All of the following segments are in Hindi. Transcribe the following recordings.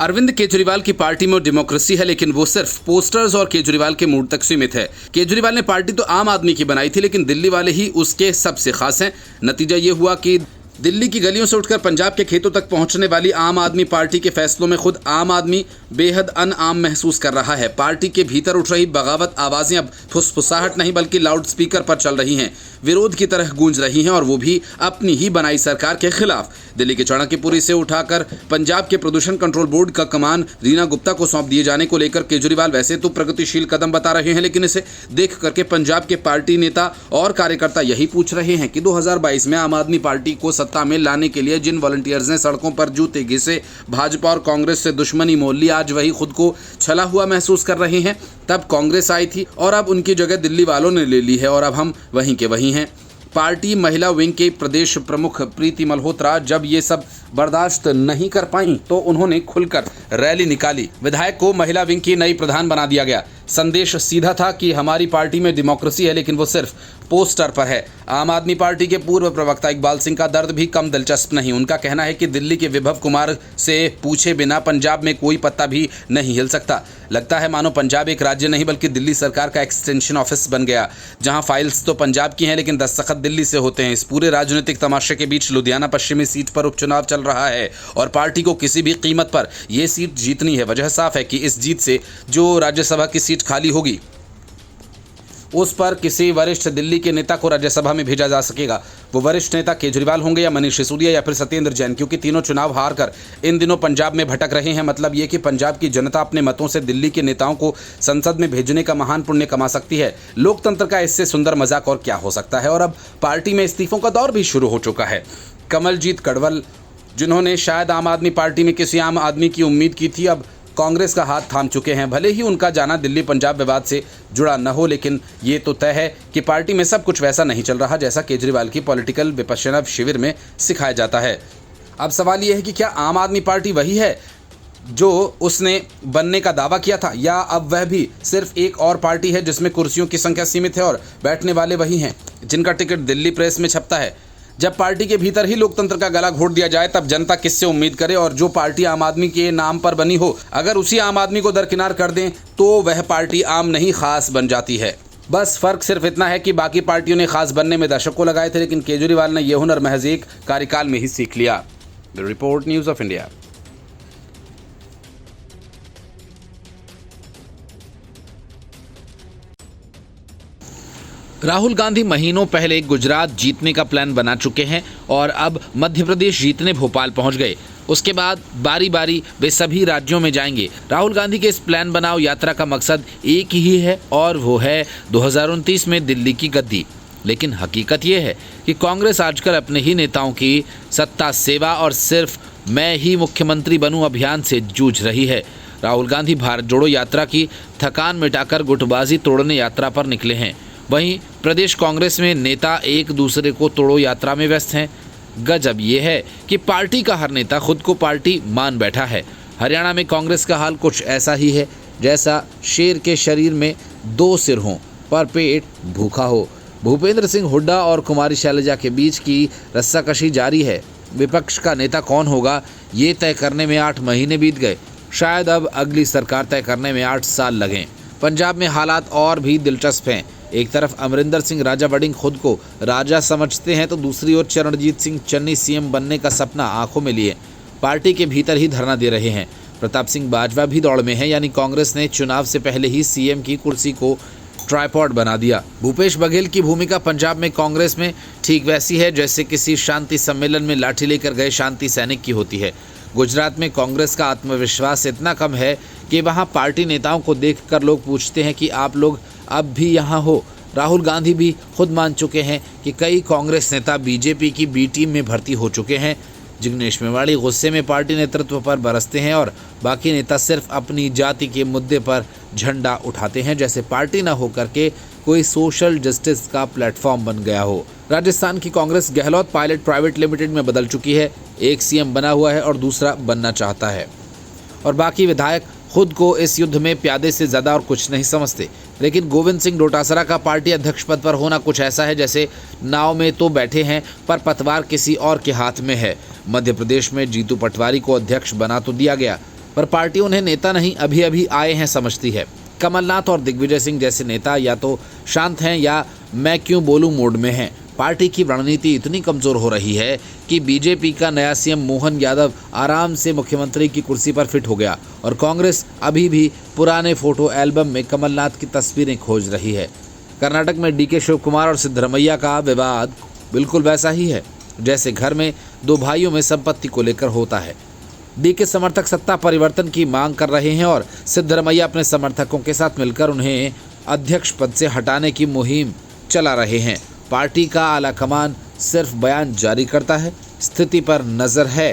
अरविंद केजरीवाल की पार्टी में डेमोक्रेसी है, लेकिन वो सिर्फ पोस्टर्स और केजरीवाल के मूड तक सीमित है। केजरीवाल ने पार्टी तो आम आदमी की बनाई थी, लेकिन दिल्ली वाले ही उसके सबसे खास हैं। नतीजा ये हुआ कि दिल्ली की गलियों से उठकर पंजाब के खेतों तक पहुंचने वाली आम आदमी पार्टी के फैसलों में खुद आम आदमी बेहद अनआम महसूस कर रहा है। पार्टी के भीतर उठ रही बगावत आवाजें अब फुसफुसाहट नहीं बल्कि लाउड स्पीकर पर चल रही हैं, विरोध की तरह गूंज रही हैं, और वो भी अपनी ही बनाई सरकार के खिलाफ। दिल्ली के चाणक्यपुरी से उठाकर पंजाब के प्रदूषण कंट्रोल बोर्ड का कमान रीना गुप्ता को सौंप दिए जाने को लेकर केजरीवाल वैसे तो प्रगतिशील कदम बता रहे हैं, लेकिन इसे देख करके पंजाब के पार्टी नेता और कार्यकर्ता यही पूछ रहे हैं कि 2022 में आम आदमी पार्टी को सत्ता में लाने के लिए जिन वॉलंटियर्स ने सड़कों पर जूते घिसे, भाजपा और कांग्रेस से दुश्मनी मोल ली, आज वही खुद को छला हुआ महसूस कर रहे हैं। तब कांग्रेस आई थी और अब उनकी जगह दिल्ली वालों ने ले ली है, और अब हम वहीं के वहीं हैं। पार्टी महिला विंग के प्रदेश प्रमुख प्रीति मल्होत्रा जब ये सब बर्दाश्त नहीं कर पाई तो उन्होंने खुलकर रैली निकाली। विधायक को महिला विंग की नई प्रधान बना दिया गया। संदेश सीधा था कि हमारी पार्टी में डेमोक्रेसी है, लेकिन वो सिर्फ पोस्टर पर है। आम आदमी पार्टी के पूर्व प्रवक्ता इकबाल सिंह का दर्द भी कम दिलचस्प नहीं। उनका कहना है कि दिल्ली के विभव कुमार से पूछे बिना पंजाब में कोई पत्ता भी नहीं हिल सकता। लगता है मानो पंजाब एक राज्य नहीं बल्कि दिल्ली सरकार का एक्सटेंशन ऑफिस बन गया, जहां फाइल्स तो पंजाब की हैं लेकिन दस्तखत दिल्ली से होते हैं। इस पूरे राजनीतिक तमाशे के बीच लुधियाना पश्चिमी सीट पर उपचुनाव चल रहा है और पार्टी को किसी भी कीमत पर यह सीट जीतनी है। वजह साफ है कि इस जीत से जो राज्यसभा की सीट खाली होगी उस पर किसी वरिष्ठ दिल्ली के नेता को राज्यसभा में भेजा जा सकेगा। वो वरिष्ठ नेता केजरीवाल होंगे या मनीष सिसोदिया या फिर सत्येंद्र जैन, क्योंकि तीनों चुनाव हारकर इन दिनों पंजाब में भटक रहे हैं। मतलब ये कि पंजाब की जनता अपने मतों से दिल्ली के नेताओं को संसद में भेजने का महान पुण्य कमा सकती है। लोकतंत्र का इससे सुंदर मजाक और क्या हो सकता है। और अब पार्टी में इस्तीफों का दौर भी शुरू हो चुका है। कमलजीत कड़वल, जिन्होंने शायद आम आदमी पार्टी में किसी आम आदमी की उम्मीद की थी, अब कांग्रेस का हाथ थाम चुके हैं। भले ही उनका जाना दिल्ली पंजाब विवाद से जुड़ा न हो, लेकिन ये तो तय है कि पार्टी में सब कुछ वैसा नहीं चल रहा जैसा केजरीवाल की पॉलिटिकल विपश्यना शिविर में सिखाया जाता है। अब सवाल यह है कि क्या आम आदमी पार्टी वही है जो उसने बनने का दावा किया था, या अब वह भी सिर्फ एक और पार्टी है जिसमें कुर्सियों की संख्या सीमित है और बैठने वाले वही हैं जिनका टिकट दिल्ली प्रेस में छपता है। जब पार्टी के भीतर ही लोकतंत्र का गला घोट दिया जाए तब जनता किससे उम्मीद करे। और जो पार्टी आम आदमी के नाम पर बनी हो, अगर उसी आम आदमी को दरकिनार कर दें तो वह पार्टी आम नहीं खास बन जाती है। बस फर्क सिर्फ इतना है कि बाकी पार्टियों ने खास बनने में दशकों लगाए थे, लेकिन केजरीवाल ने यह हुनर महज एक कार्यकाल में ही सीख लिया। The report, news of India. Rahul Gandhi महीनों पहले गुजरात जीतने का प्लान बना चुके हैं और अब मध्य प्रदेश जीतने भोपाल पहुंच गए। उसके बाद बारी बारी वे सभी राज्यों में जाएंगे। राहुल गांधी के इस प्लान बनाओ यात्रा का मकसद एक ही है और वो है 2029 में दिल्ली की गद्दी। लेकिन हकीकत ये है कि कांग्रेस आजकल अपने ही नेताओं की सत्ता सेवा और सिर्फ मैं ही मुख्यमंत्री बनूं अभियान से जूझ रही है। राहुल गांधी भारत जोड़ो यात्रा की थकान मिटाकर गुटबाजी तोड़ने यात्रा पर निकले हैं। वहीं प्रदेश कांग्रेस में नेता एक दूसरे को तोड़ो यात्रा में व्यस्त हैं। गजब ये है कि पार्टी का हर नेता खुद को पार्टी मान बैठा है। हरियाणा में कांग्रेस का हाल कुछ ऐसा ही है जैसा शेर के शरीर में दो सिर हों पर पेट भूखा हो। भूपेंद्र सिंह हुड्डा और कुमारी शैलजा के बीच की रस्साकशी जारी है। विपक्ष का नेता कौन होगा ये तय करने में 8 महीने बीत गए। शायद अब अगली सरकार तय करने में 8 साल लगें। पंजाब में हालात और भी दिलचस्प हैं। एक तरफ अमरिंदर सिंह राजा वड़िंग खुद को राजा समझते हैं तो दूसरी ओर चरणजीत सिंह चन्नी सीएम बनने का सपना आंखों में लिए पार्टी के भीतर ही धरना दे रहे हैं। प्रताप सिंह बाजवा भी दौड़ में है, यानी कांग्रेस ने चुनाव से पहले ही सीएम की कुर्सी को ट्राइपॉड बना दिया। भूपेश बघेल की भूमिका पंजाब में कांग्रेस में ठीक वैसी है जैसे किसी शांति सम्मेलन में लाठी लेकर गए शांति सैनिक की होती है। गुजरात में कांग्रेस का आत्मविश्वास इतना कम है कि वहां पार्टी नेताओं को देखकर लोग पूछते हैं कि आप लोग अब भी यहाँ हो। राहुल गांधी भी खुद मान चुके हैं कि कई कांग्रेस नेता बीजेपी की बी टीम में भर्ती हो चुके हैं। जिग्नेश मेवाड़ी गुस्से में पार्टी नेतृत्व पर बरसते हैं और बाकी नेता सिर्फ अपनी जाति के मुद्दे पर झंडा उठाते हैं, जैसे पार्टी न होकर के कोई सोशल जस्टिस का प्लेटफॉर्म बन गया हो। राजस्थान की Congress Gehlot pilot private limited में बदल चुकी है। एक सीएम बना हुआ है और दूसरा बनना चाहता है, और बाकी विधायक खुद को इस युद्ध में प्यादे से ज़्यादा और कुछ नहीं समझते। लेकिन गोविंद सिंह डोटासरा का पार्टी अध्यक्ष पद पर होना कुछ ऐसा है जैसे नाव में तो बैठे हैं पर पतवार किसी और के हाथ में है। मध्य प्रदेश में जीतू पटवारी को अध्यक्ष बना तो दिया गया, पर पार्टी उन्हें नेता नहीं अभी अभी आए हैं समझती है। कमलनाथ और दिग्विजय सिंह जैसे नेता या तो शांत हैं या मैं क्यों बोलूं मोड में हैं। पार्टी की रणनीति इतनी कमजोर हो रही है कि बीजेपी का नया सीएम मोहन यादव आराम से मुख्यमंत्री की कुर्सी पर फिट हो गया और कांग्रेस अभी भी पुराने फोटो एल्बम में कमलनाथ की तस्वीरें खोज रही है। कर्नाटक में डीके शिव कुमार और सिद्धरमैया का विवाद बिल्कुल वैसा ही है जैसे घर में दो भाइयों में संपत्ति को लेकर होता है। डीके समर्थक सत्ता परिवर्तन की मांग कर रहे हैं और सिद्धरमैया अपने समर्थकों के साथ मिलकर उन्हें अध्यक्ष पद से हटाने की मुहिम चला रहे हैं। पार्टी का आलाकमान सिर्फ बयान जारी करता है, स्थिति पर नजर है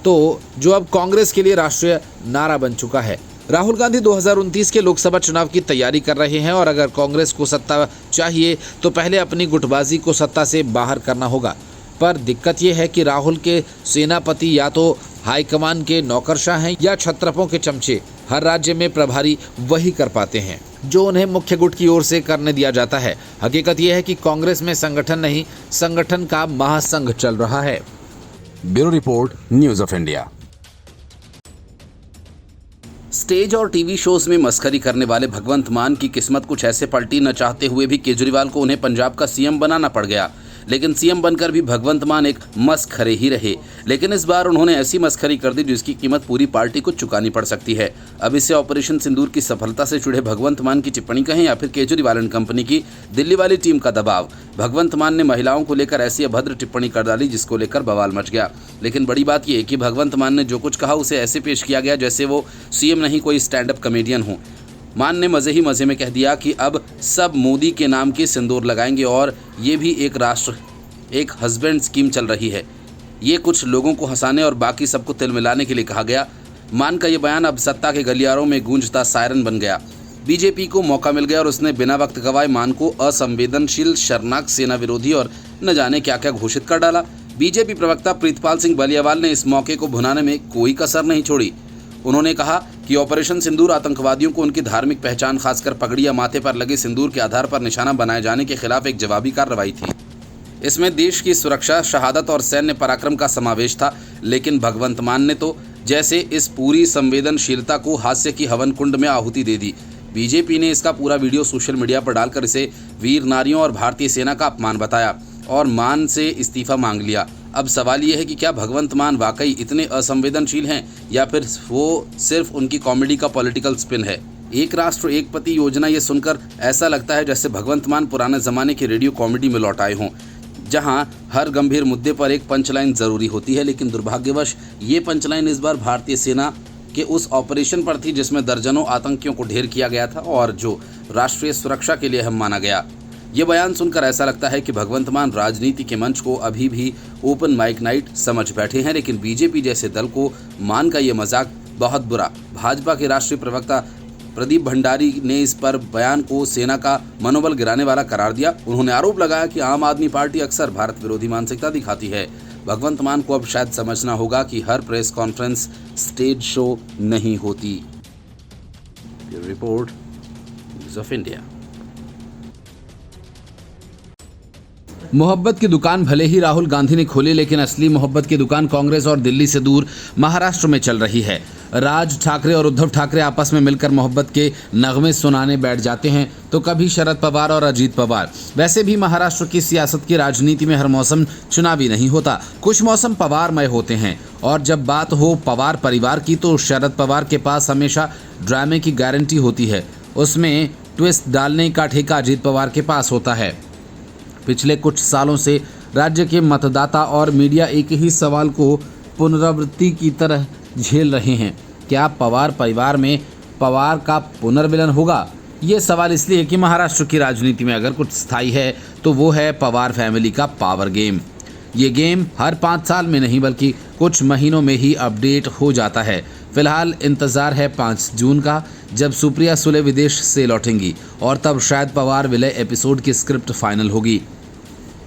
तो जो अब कांग्रेस के लिए राष्ट्रीय नारा बन चुका है। राहुल गांधी 2029 के लोकसभा चुनाव की तैयारी कर रहे हैं और अगर कांग्रेस को सत्ता चाहिए तो पहले अपनी गुटबाजी को सत्ता से बाहर करना होगा। पर दिक्कत यह है कि राहुल के सेनापति या तो हाईकमान के नौकरशाह हैं या छत्रपों के चमचे। हर राज्य में प्रभारी वही कर पाते हैं जो उन्हें मुख्य गुट की ओर से करने दिया जाता है। हकीकत यह है कि कांग्रेस में संगठन नहीं, संगठन का महासंघ चल रहा है। Bureau report, news of India. Stage और टीवी शोज में मस्खरी करने वाले भगवंत मान की किस्मत कुछ ऐसे पलटी न चाहते हुए भी केजरीवाल को उन्हें पंजाब का सीएम बनाना पड़ गया। लेकिन सीएम बनकर भी भगवंत मान एक मस्खरे ही रहे। लेकिन इस बार उन्होंने ऐसी मस्खरी कर दी जिसकी कीमत पूरी पार्टी को चुकानी पड़ सकती है। अब इससे ऑपरेशन सिंदूर की सफलता से जुड़े भगवंत मान की टिप्पणी कहें या फिर केजरीवाल एंड कंपनी की दिल्ली वाली टीम का दबाव, भगवंत मान ने महिलाओं को लेकर ऐसी अभद्र टिप्पणी कर डाली जिसको लेकर बवाल मच गया। लेकिन बड़ी बात यह कि भगवंत मान ने जो कुछ कहा उसे ऐसे पेश किया गया जैसे वो सीएम नहीं कोई स्टैंड अप कॉमेडियन हो। मान ने मजे ही मजे में कह दिया कि अब सब मोदी के नाम की सिंदूर लगाएंगे और ये भी एक राष्ट्र एक हस्बैंड स्कीम चल रही है। ये कुछ लोगों को हंसाने और बाकी सबको तिल मिलाने के लिए कहा गया। मान का ये बयान अब सत्ता के गलियारों में गूंजता सायरन बन गया। बीजेपी को मौका मिल गया और उसने बिना वक्त गवाए मान को असंवेदनशील, शर्मनाक, सेना विरोधी और न जाने क्या क्या घोषित कर डाला। बीजेपी प्रवक्ता प्रीतपाल सिंह बलियावाल ने इस मौके को भुनाने में कोई कसर नहीं छोड़ी। उन्होंने कहा कि ऑपरेशन सिंदूर आतंकवादियों को उनकी धार्मिक पहचान, खासकर पगड़ी या माथे पर लगे सिंदूर के आधार पर निशाना बनाए जाने के खिलाफ एक जवाबी कार्रवाई थी। इसमें देश की सुरक्षा, शहादत और सैन्य पराक्रम का समावेश था। लेकिन भगवंत मान ने तो जैसे इस पूरी संवेदनशीलता को हास्य की हवन कुंड में आहुति दे दी। बीजेपी ने इसका पूरा वीडियो सोशल मीडिया पर डालकर इसे वीर नारियों और भारतीय सेना का अपमान बताया और मान से इस्तीफा मांग लिया। अब सवाल यह है कि क्या भगवंत मान वाकई इतने असंवेदनशील हैं या फिर वो सिर्फ उनकी कॉमेडी का पॉलिटिकल स्पिन है। एक राष्ट्र एक पति योजना ये सुनकर ऐसा लगता है जैसे भगवंत मान पुराने जमाने की रेडियो कॉमेडी में लौट आए हों, जहां हर गंभीर मुद्दे पर एक पंचलाइन जरूरी होती है। लेकिन दुर्भाग्यवश ये पंचलाइन इस बार भारतीय सेना के उस ऑपरेशन पर थी जिसमें दर्जनों आतंकियों को ढेर किया गया था और जो राष्ट्रीय सुरक्षा के लिए अहम माना गया। ये बयान सुनकर ऐसा लगता है कि भगवंत मान राजनीति के मंच को अभी भी ओपन माइक नाइट समझ बैठे हैं। लेकिन बीजेपी जैसे दल को मान का ये मजाक बहुत बुरा। भाजपा के राष्ट्रीय प्रवक्ता प्रदीप भंडारी ने इस पर बयान को सेना का मनोबल गिराने वाला करार दिया। उन्होंने आरोप लगाया कि आम आदमी पार्टी अक्सर भारत विरोधी मानसिकता दिखाती है। भगवंत मान को अब शायद समझना होगा कि हर प्रेस कॉन्फ्रेंस स्टेज शो नहीं होती। Report, news of India. मोहब्बत की दुकान भले ही राहुल गांधी ने खोली, लेकिन असली मोहब्बत की दुकान कांग्रेस और दिल्ली से दूर महाराष्ट्र में चल रही है। राज ठाकरे और उद्धव ठाकरे आपस में मिलकर मोहब्बत के नगमे सुनाने बैठ जाते हैं तो कभी शरद पवार और अजीत पवार। वैसे भी महाराष्ट्र की सियासत की राजनीति में हर मौसम चुनावी नहीं होता, कुछ मौसम पवारमय होते हैं। और जब बात हो पवार परिवार की तो शरद पवार के पास हमेशा ड्रामे की गारंटी होती है, उसमें ट्विस्ट डालने का ठेका अजीत पवार के पास होता है। पिछले कुछ सालों से राज्य के मतदाता और मीडिया एक ही सवाल को पुनरावृत्ति की तरह झेल रहे हैं, क्या पवार परिवार में पवार का पुनर्मिलन होगा? ये सवाल इसलिए कि महाराष्ट्र की राजनीति में अगर कुछ स्थायी है तो वो है पवार फैमिली का पावर गेम। ये गेम हर 5 साल में नहीं बल्कि कुछ महीनों में ही अपडेट हो जाता है। फिलहाल इंतजार है 5 जून का, जब सुप्रिया सुले विदेश से लौटेंगी और तब शायद पवार विलय एपिसोड की स्क्रिप्ट फाइनल होगी।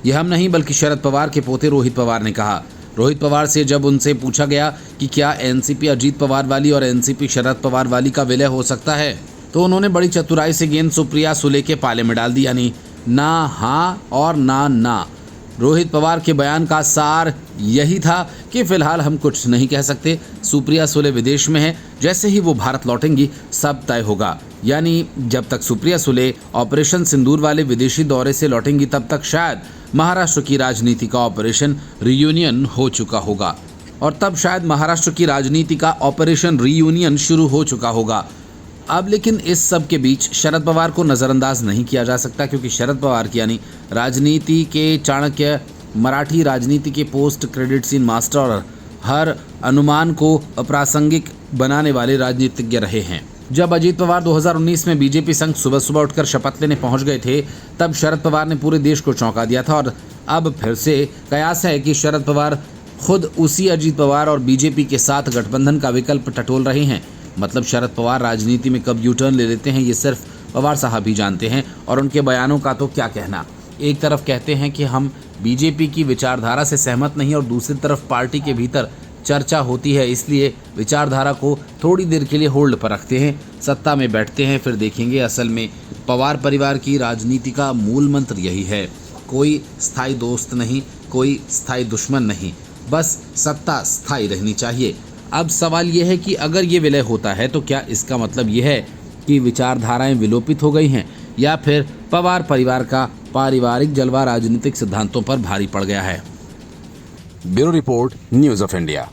यह हम नहीं बल्कि शरद पवार के पोते रोहित पवार ने कहा। रोहित पवार से जब उनसे पूछा गया कि क्या एनसीपी अजीत पवार वाली और एनसीपी शरद पवार वाली का विलय हो सकता है, तो उन्होंने बड़ी चतुराई से गेंद सुप्रिया सुले के पाले में डाल दी, यानी ना हाँ और ना। रोहित पवार के बयान का सार यही था कि फिलहाल हम कुछ नहीं कह सकते। सुप्रिया सुले विदेश में है, जैसे ही वो भारत लौटेंगी सब तय होगा। यानी जब तक सुप्रिया सुले ऑपरेशन सिंदूर वाले विदेशी दौरे से लौटेंगी तब तक शायद महाराष्ट्र की राजनीति का ऑपरेशन रीयूनियन हो चुका होगा, और तब शायद महाराष्ट्र की राजनीति का ऑपरेशन रीयूनियन शुरू हो चुका होगा। अब लेकिन इस सब के बीच शरद पवार को नज़रअंदाज नहीं किया जा सकता, क्योंकि शरद पवार की यानी राजनीति के चाणक्य, मराठी राजनीति के पोस्ट क्रेडिट सीन मास्टर और हर अनुमान को अप्रासंगिक बनाने वाले राजनीतिज्ञ रहे हैं। जब अजीत पवार 2019 में बीजेपी संघ सुबह सुबह उठकर शपथ लेने पहुंच गए थे, तब शरद पवार ने पूरे देश को चौंका दिया था, और अब फिर से कयास है कि शरद पवार खुद उसी अजीत पवार और बीजेपी के साथ गठबंधन का विकल्प टटोल रहे हैं। मतलब शरद पवार राजनीति में कब यू टर्न ले लेते हैं ये सिर्फ पवार साहब ही जानते हैं, और उनके बयानों का तो क्या कहना। एक तरफ कहते हैं कि हम बीजेपी की विचारधारा से सहमत नहीं, और दूसरी तरफ पार्टी के भीतर चर्चा होती है, इसलिए विचारधारा को थोड़ी देर के लिए होल्ड पर रखते हैं, सत्ता में बैठते हैं, फिर देखेंगे। असल में पवार परिवार की राजनीति का मूल मंत्र यही है, कोई स्थायी दोस्त नहीं, कोई स्थायी दुश्मन नहीं, बस सत्ता स्थायी रहनी चाहिए। अब सवाल यह है कि अगर ये विलय होता है तो क्या इसका मतलब यह है कि विचारधाराएं विलोपित हो गई हैं, या फिर पवार परिवार का पारिवारिक जलवा राजनीतिक सिद्धांतों पर भारी पड़ गया है। Bureau report, news of India.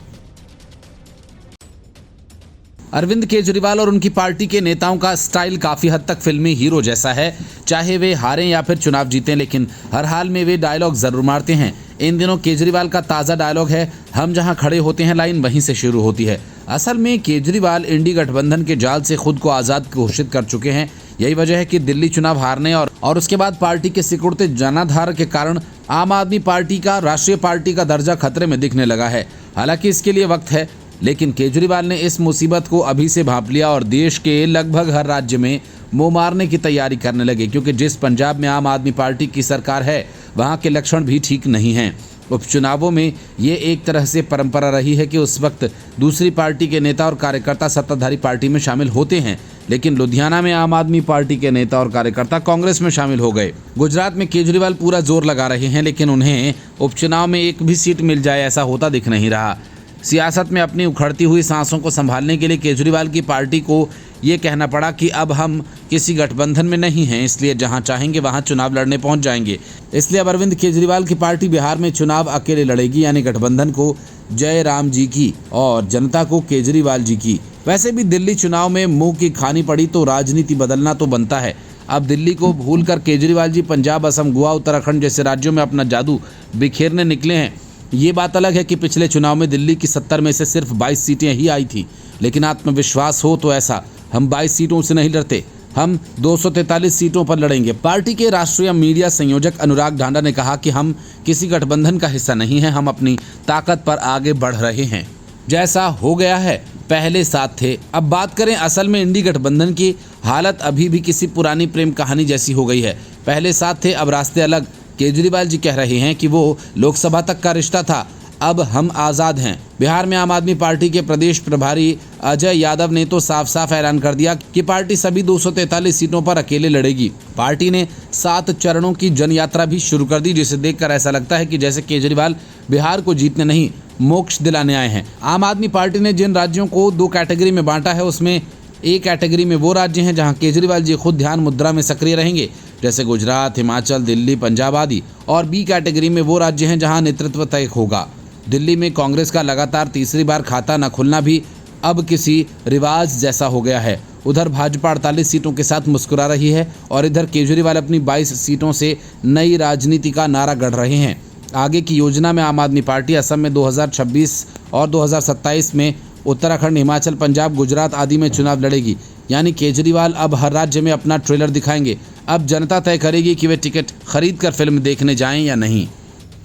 Arvind Kejriwal और उनकी पार्टी के नेताओं का स्टाइल काफी हद तक फिल्मी हीरो जैसा है। चाहे वे हारें या फिर चुनाव जीतें, लेकिन हर हाल में वे डायलॉग जरूर मारते हैं। इन दिनों केजरीवाल का ताज़ा डायलॉग है, हम जहां खड़े होते हैं लाइन वहीं से शुरू होती है। असल में केजरीवाल इंडी गठबंधन के जाल से खुद को आज़ाद घोषित कर चुके हैं। यही वजह है कि दिल्ली चुनाव हारने और उसके बाद पार्टी के सिकुड़ते जनाधार के कारण आम आदमी पार्टी का राष्ट्रीय पार्टी का दर्जा खतरे में दिखने लगा है। हालांकि इसके लिए वक्त है, लेकिन केजरीवाल ने इस मुसीबत को अभी से भांप लिया और देश के लगभग हर राज्य में मुंह मारने की तैयारी करने लगे, क्योंकि जिस पंजाब में आम आदमी पार्टी की सरकार है वहां के लक्षण भी ठीक नहीं हैं। उपचुनावों में ये एक तरह से परंपरा रही है कि उस वक्त दूसरी पार्टी के नेता और कार्यकर्ता सत्ताधारी पार्टी में शामिल होते हैं, लेकिन लुधियाना में आम आदमी पार्टी के नेता और कार्यकर्ता कांग्रेस में शामिल हो गए। गुजरात में केजरीवाल पूरा जोर लगा रहे हैं, लेकिन उन्हें उपचुनाव में एक भी सीट मिल जाए ऐसा होता दिख नहीं रहा। सियासत में अपनी उखड़ती हुई सांसों को संभालने के लिए केजरीवाल की पार्टी को ये कहना पड़ा कि अब हम किसी गठबंधन में नहीं हैं, इसलिए जहां चाहेंगे वहां चुनाव लड़ने पहुंच जाएंगे। इसलिए अब अरविंद केजरीवाल की पार्टी बिहार में चुनाव अकेले लड़ेगी, यानी गठबंधन को जय राम जी की और जनता को केजरीवाल जी की। वैसे भी दिल्ली चुनाव में मुंह की खानी पड़ी तो राजनीति बदलना तो बनता है। अब दिल्ली को भूलकर केजरीवाल जी पंजाब, असम, गोवा, उत्तराखंड जैसे राज्यों में अपना जादू बिखेरने निकले हैं। ये बात अलग है कि पिछले चुनाव में दिल्ली की 70 में से सिर्फ 22 सीटें ही आई थी, लेकिन आत्मविश्वास हो तो ऐसा, हम 22 सीटों से नहीं लड़ते, हम 243 सीटों पर लड़ेंगे। पार्टी के राष्ट्रीय मीडिया संयोजक अनुराग ढांडा ने कहा कि हम किसी गठबंधन का हिस्सा नहीं हैं, हम अपनी ताकत पर आगे बढ़ रहे हैं। जैसा हो गया है पहले साथ थे। अब बात करें असल में इंडी गठबंधन की हालत अभी भी किसी पुरानी प्रेम कहानी जैसी हो गई है। पहले साथ थे, अब रास्ते अलग। केजरीवाल जी कह रहे हैं कि वो लोकसभा तक का रिश्ता था, अब हम आज़ाद हैं। बिहार में आम आदमी पार्टी के प्रदेश प्रभारी अजय यादव ने तो साफ साफ ऐलान कर दिया कि पार्टी सभी 243 सीटों पर अकेले लड़ेगी। पार्टी ने 7 चरणों की जन यात्रा भी शुरू कर दी, जिसे देखकर ऐसा लगता है कि जैसे केजरीवाल बिहार को जीतने नहीं मोक्ष दिलाने आए हैं। आम आदमी पार्टी ने जिन राज्यों को 2 कैटेगरी में बांटा है, उसमें ए कैटेगरी में वो राज्य हैं जहां केजरीवाल जी खुद ध्यान मुद्रा में सक्रिय रहेंगे, जैसे गुजरात, हिमाचल, दिल्ली, पंजाब आदि, और बी कैटेगरी में वो राज्य हैं जहां नेतृत्व तय होगा। दिल्ली में कांग्रेस का लगातार तीसरी बार खाता न खुलना भी अब किसी रिवाज जैसा हो गया है। उधर भाजपा 48 सीटों के साथ मुस्कुरा रही है और इधर केजरीवाल अपनी 22 सीटों से नई राजनीति का नारा गढ़ रहे हैं। आगे की योजना में आम आदमी पार्टी असम में 2026 और 2027 में उत्तराखंड, हिमाचल, पंजाब, गुजरात आदि में चुनाव लड़ेगी। यानी केजरीवाल अब हर राज्य में अपना ट्रेलर दिखाएंगे। अब जनता तय करेगी कि वे टिकट खरीद कर फिल्म देखने जाएं या नहीं।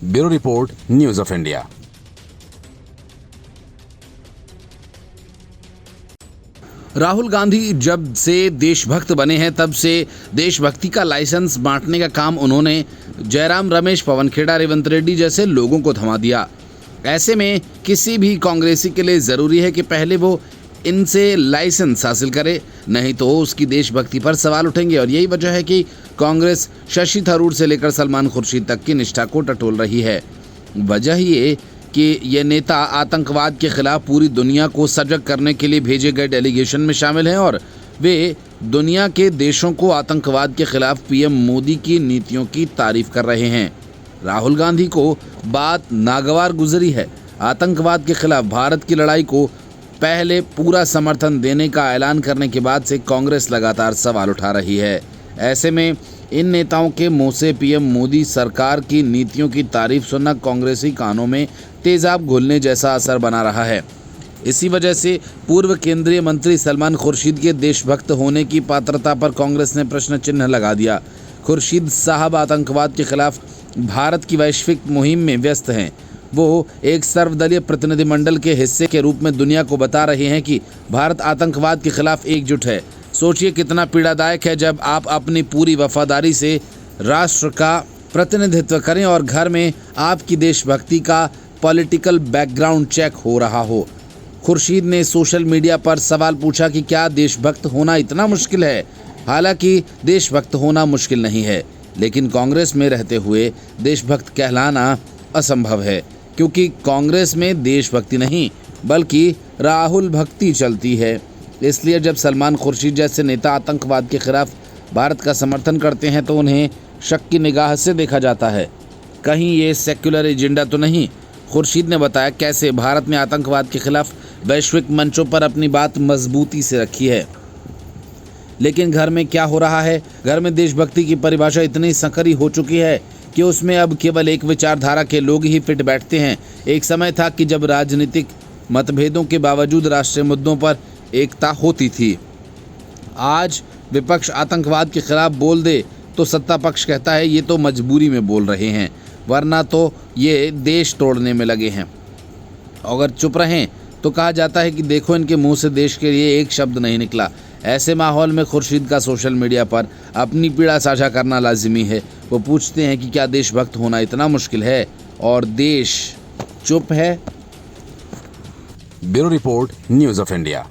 Bureau report, news of India. Rahul Gandhi जब से देशभक्त बने हैं तब से देशभक्ति का लाइसेंस बांटने का काम उन्होंने जयराम रमेश, पवन खेड़ा, रेवंत रेड्डी जैसे लोगों को थमा दिया। ऐसे में किसी भी कांग्रेसी के लिए ज़रूरी है कि पहले वो इनसे लाइसेंस हासिल करे, नहीं तो उसकी देशभक्ति पर सवाल उठेंगे। और यही वजह है कि कांग्रेस शशि थरूर से लेकर सलमान खुर्शीद तक की निष्ठा को टटोल रही है। वजह ये कि ये नेता आतंकवाद के खिलाफ पूरी दुनिया को सजग करने के लिए भेजे गए डेलीगेशन में शामिल हैं और वे दुनिया के देशों को आतंकवाद के खिलाफ पीएम मोदी की नीतियों की तारीफ कर रहे हैं। राहुल गांधी को बात नागवार गुजरी है। आतंकवाद के खिलाफ भारत की लड़ाई को पहले पूरा समर्थन देने का ऐलान करने के बाद से कांग्रेस लगातार सवाल उठा रही है। ऐसे में इन नेताओं के मुंह से पीएम मोदी सरकार की नीतियों की तारीफ सुनना कांग्रेसी कानों में तेजाब घोलने जैसा असर बना रहा है। इसी वजह से पूर्व केंद्रीय मंत्री सलमान खुर्शीद के देशभक्त होने की पात्रता पर कांग्रेस ने प्रश्न चिन्ह लगा दिया। खुर्शीद साहब आतंकवाद के खिलाफ भारत की वैश्विक मुहिम में व्यस्त हैं। वो एक सर्वदलीय प्रतिनिधिमंडल के हिस्से के रूप में दुनिया को बता रहे हैं कि भारत आतंकवाद के खिलाफ एकजुट है। सोचिए कितना पीड़ादायक है जब आप अपनी पूरी वफादारी से राष्ट्र का प्रतिनिधित्व करें और घर में आपकी देशभक्ति का पॉलिटिकल बैकग्राउंड चेक हो रहा हो। खुर्शीद ने सोशल मीडिया पर सवाल पूछा कि क्या देशभक्त होना इतना मुश्किल है। हालांकि देशभक्त होना मुश्किल नहीं है, लेकिन कांग्रेस में रहते हुए देशभक्त कहलाना असंभव है, क्योंकि कांग्रेस में देशभक्ति नहीं बल्कि राहुल भक्ति चलती है। इसलिए जब सलमान खुर्शीद जैसे नेता आतंकवाद के खिलाफ भारत का समर्थन करते हैं तो उन्हें शक की निगाह से देखा जाता है। कहीं ये सेक्युलर एजेंडा तो नहीं। खुर्शीद ने बताया कैसे भारत ने आतंकवाद के खिलाफ वैश्विक मंचों पर अपनी बात मजबूती से रखी है। लेकिन घर में क्या हो रहा है? घर में देशभक्ति की परिभाषा इतनी संकरी हो चुकी है कि उसमें अब केवल एक विचारधारा के लोग ही फिट बैठते हैं। एक समय था कि जब राजनीतिक मतभेदों के बावजूद राष्ट्रीय मुद्दों पर एकता होती थी। आज विपक्ष आतंकवाद के खिलाफ बोल दे तो सत्ता पक्ष कहता है ये तो मजबूरी में बोल रहे हैं, वरना तो ये देश तोड़ने में लगे हैं। अगर चुप रहें तो कहा जाता है कि देखो इनके मुंह से देश के लिए एक शब्द नहीं निकला। ऐसे माहौल में खुर्शीद का सोशल मीडिया पर अपनी पीड़ा साझा करना लाजिमी है। वो पूछते हैं कि क्या देशभक्त होना इतना मुश्किल है और देश चुप है। Bureau report, news of India.